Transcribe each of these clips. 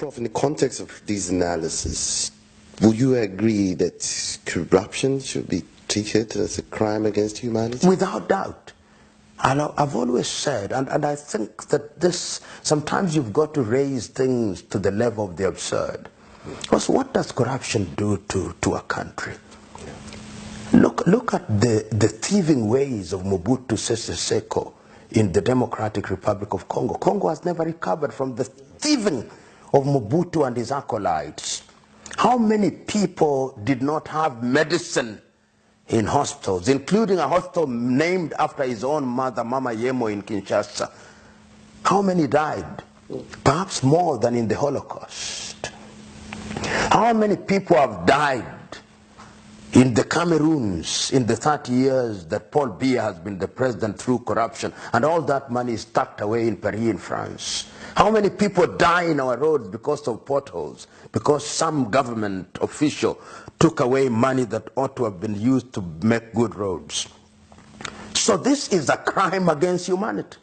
Prof, in the context of these analyses, would you agree that corruption should be treated as a crime against humanity? Without doubt. And I've always said, and I think that this, sometimes you've got to raise things to the level of the absurd. Because what does corruption do to a country? Look at the thieving ways of Mobutu Sese Seko in the Democratic Republic of Congo. Congo has never recovered from the thieving of Mobutu and his acolytes. How many people did not have medicine in hospitals, including a hospital named after his own mother, Mama Yemo in Kinshasa? How many died? Perhaps more than in the Holocaust. How many people have died in the Cameroons in the 30 years that Paul Biya has been the president through corruption, and all that money is tucked away in Paris in France? How many people die in our roads because of potholes, because some government official took away money that ought to have been used to make good roads? So this is a crime against humanity,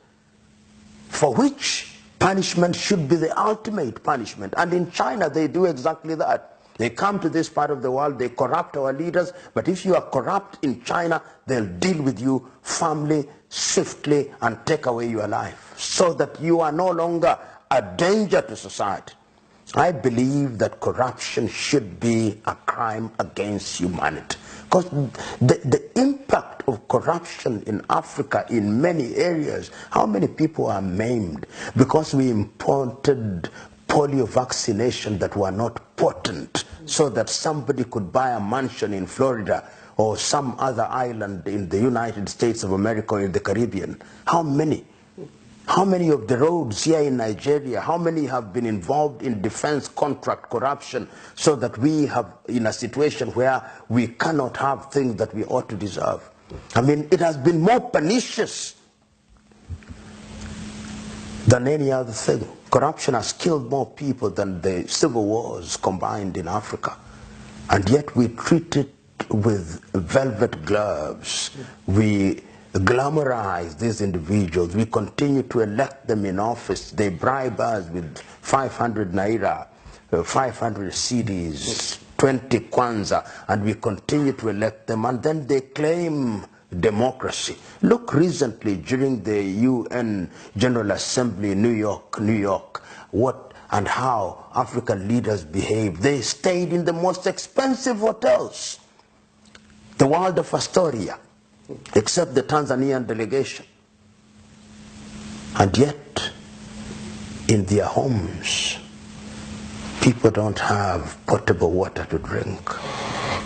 for which punishment should be the ultimate punishment. And in China they do exactly that. They come to this part of the world, they corrupt our leaders, but if you are corrupt in China, they'll deal with you firmly, swiftly, and take away your life, so that you are no longer a danger to society. I believe that corruption should be a crime against humanity, because the impact of corruption in Africa in many areas, how many people are maimed because we imported polio vaccination that were not potent, so that somebody could buy a mansion in Florida or some other island in the United States of America or in the Caribbean. How many? How many of the roads here in Nigeria, how many have been involved in defense contract corruption, so that we have in a situation where we cannot have things that we ought to deserve? I mean, it has been more pernicious than any other thing. Corruption has killed more people than the civil wars combined in Africa. And yet we treat it with velvet gloves. We glamorize these individuals. We continue to elect them in office. They bribe us with 500 naira, 500 CDs, 20 kwanza, and we continue to elect them. And then they claim democracy. Look recently during the UN General Assembly in New York, what and how African leaders behaved. They stayed in the most expensive hotels, the world of Astoria, except the Tanzanian delegation. And yet, in their homes, people don't have potable water to drink.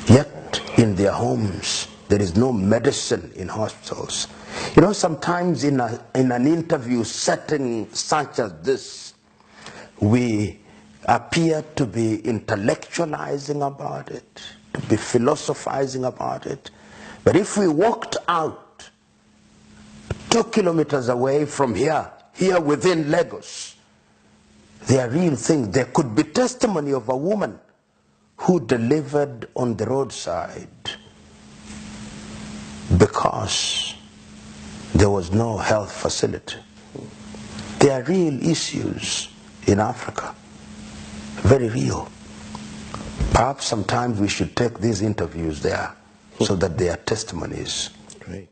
Yet, in their homes, there is no medicine in hospitals. You know, sometimes in an interview setting such as this, we appear to be intellectualizing about it, to be philosophizing about it. But if we walked out 2 kilometers away from here within Lagos, there are real things. There could be testimony of a woman who delivered on the roadside because there was no health facility. There are real issues in Africa, very real. Perhaps sometimes we should take these interviews there so that they are testimonies. Great.